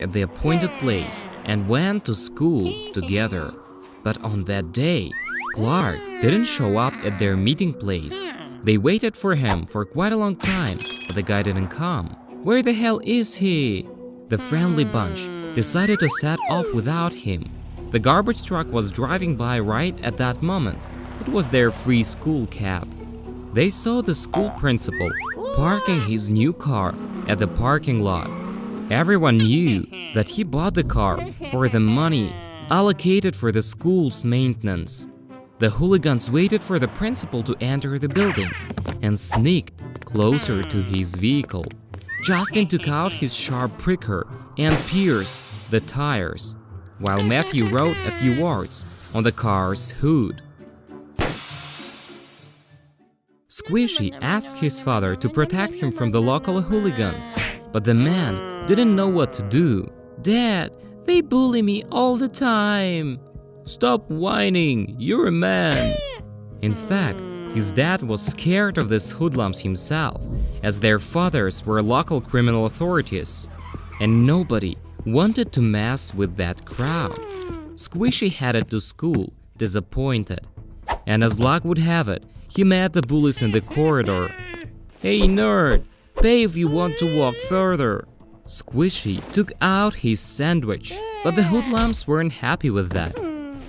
at the appointed place and went to school together. But on that day, Clark didn't show up at their meeting place. They waited for him for quite a long time, but the guy didn't come. Where the hell is he? The friendly bunch decided to set off without him. The garbage truck was driving by right at that moment. It was their free school cab. They saw the school principal parking his new car at the parking lot. Everyone knew that he bought the car for the money allocated for the school's maintenance. The hooligans waited for the principal to enter the building and sneaked closer to his vehicle. Justin took out his sharp pricker and pierced the tires, while Matthew wrote a few words on the car's hood. Squishy asked his father to protect him from the local hooligans, but the man didn't know what to do. "Dad, they bully me all the time." "Stop whining, you're a man." In fact, his dad was scared of these hoodlums himself, as their fathers were local criminal authorities, and nobody wanted to mess with that crowd. Squishy headed to school, disappointed, and as luck would have it, he met the bullies in the corridor. "Hey nerd, pay if you want to walk further." Squishy took out his sandwich, but the hoodlums weren't happy with that.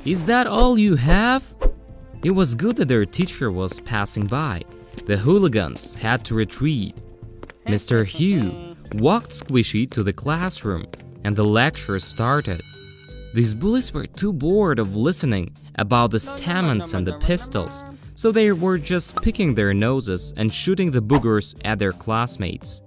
"Is that all you have?" It was good that their teacher was passing by. The hooligans had to retreat. Mr. Hugh walked Squishy to the classroom, and the lecture started. These bullies were too bored of listening about the stamens and the pistols, so they were just picking their noses and shooting the boogers at their classmates.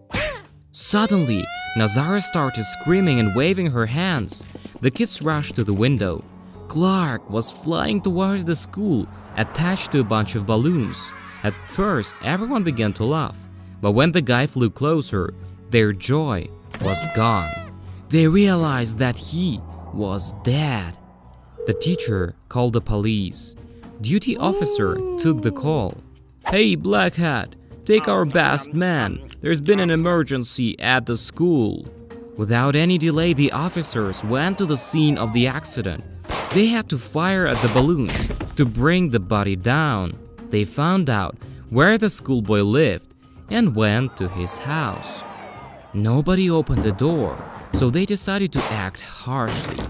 Suddenly, Nazara started screaming and waving her hands. The kids rushed to the window. Clark was flying towards the school, attached to a bunch of balloons. At first, everyone began to laugh, but when the guy flew closer, their joy was gone. They realized that he was dead. The teacher called the police. Duty officer took the call. "Hey, Black Hat, take our best man. There's been an emergency at the school." Without any delay, the officers went to the scene of the accident. They had to fire at the balloons to bring the body down. They found out where the schoolboy lived and went to his house. Nobody opened the door, so they decided to act harshly.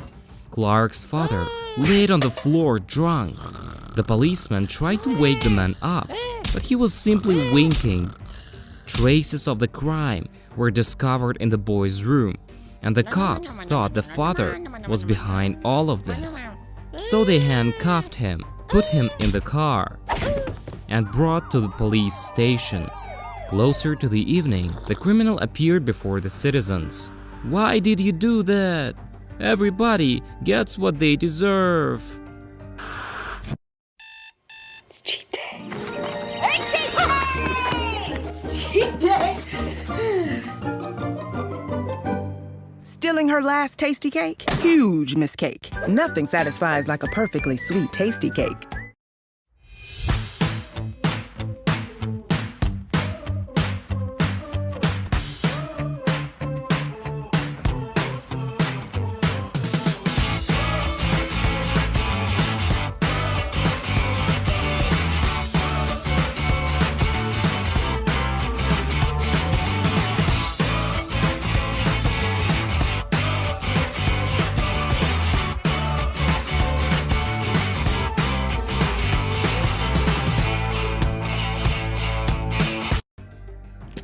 Clark's father laid on the floor drunk. The policeman tried to wake the man up, but he was simply winking. Traces of the crime were discovered in the boy's room, and the cops thought the father was behind all of this. So they handcuffed him, put him in the car, and brought to the police station. Closer to the evening, the criminal appeared before the citizens. "Why did you do that? Everybody gets what they deserve." It's cheat day. It's cheat day! Stealing her last tasty cake? Huge Miss Cake. Nothing satisfies like a perfectly sweet tasty cake.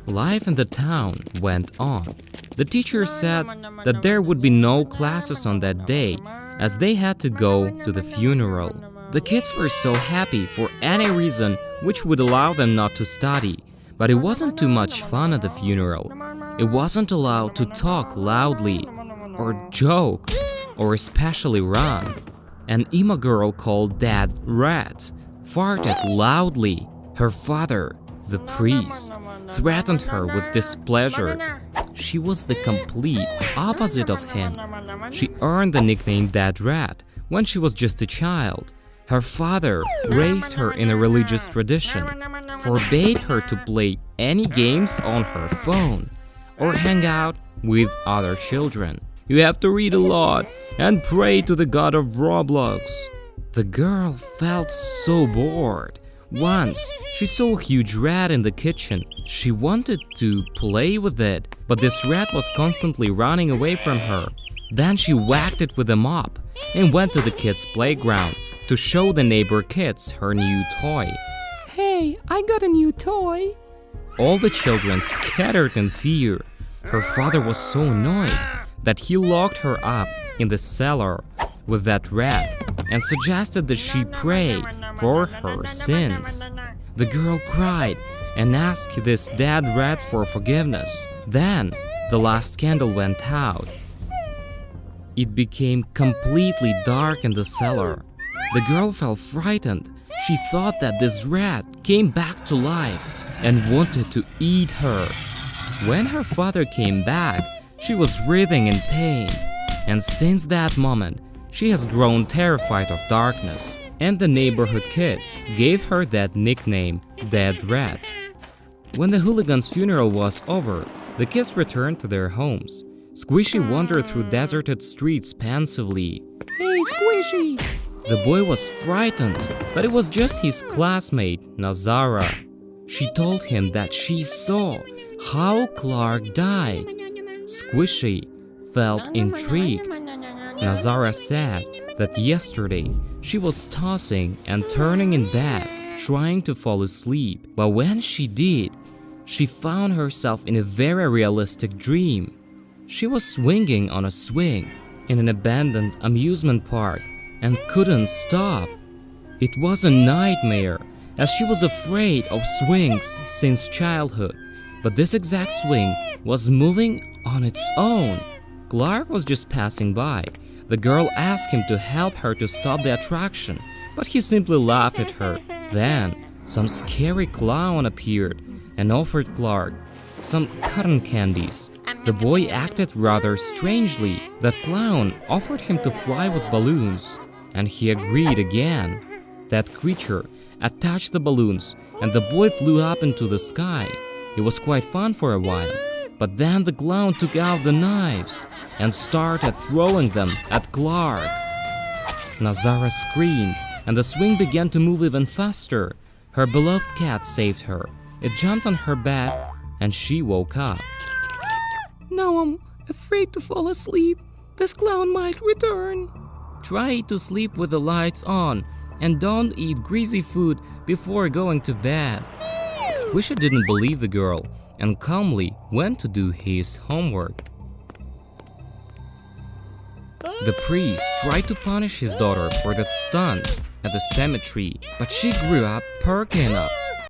Life in the town went on. The teacher said that there would be no classes on that day, as they had to go to the funeral. The kids were so happy for any reason which would allow them not to study, but it wasn't too much fun at the funeral. It wasn't allowed to talk loudly, or joke, or especially run. An emo girl called Dad Rat farted loudly. Her father, the priest, threatened her with displeasure. She was the complete opposite of him. She earned the nickname Dad Rat when she was just a child. Her father raised her in a religious tradition, forbade her to play any games on her phone or hang out with other children. You have to read a lot and pray to the god of Roblox. The girl felt so bored. Once, she saw a huge rat in the kitchen. She wanted to play with it, but this rat was constantly running away from her. Then she whacked it with a mop and went to the kids' playground to show the neighbor kids her new toy. Hey, I got a new toy. All the children scattered in fear. Her father was so annoyed that he locked her up in the cellar with that rat and suggested that she pray for her sins. The girl cried and asked this dead rat for forgiveness. Then the last candle went out. It became completely dark in the cellar. The girl felt frightened. She thought that this rat came back to life and wanted to eat her. When her father came back, she was writhing in pain. And since that moment, she has grown terrified of darkness. And the neighborhood kids gave her that nickname, Dead Rat. When the hooligan's funeral was over, the kids returned to their homes. Squishy wandered through deserted streets pensively. Hey, Squishy! The boy was frightened, but it was just his classmate, Nazara. She told him that she saw how Clark died. Squishy felt intrigued. Nazara said that yesterday she was tossing and turning in bed, trying to fall asleep. But when she did, she found herself in a very realistic dream. She was swinging on a swing in an abandoned amusement park and couldn't stop. It was a nightmare, as she was afraid of swings since childhood. But this exact swing was moving on its own. Clark was just passing by. The girl asked him to help her to stop the attraction, but he simply laughed at her. Then, some scary clown appeared and offered Clark some cotton candies. The boy acted rather strangely. That clown offered him to fly with balloons, and he agreed again. That creature attached the balloons, and the boy flew up into the sky. It was quite fun for a while, but then the clown took out the knives and started throwing them at Clark. Nazara screamed, and the swing began to move even faster. Her beloved cat saved her. It jumped on her bed, and she woke up. Now I'm afraid to fall asleep. This clown might return. Try to sleep with the lights on, and don't eat greasy food before going to bed. Squishy didn't believe the girl and calmly went to do his homework. The priest tried to punish his daughter for that stunt at the cemetery, but she grew up perky enough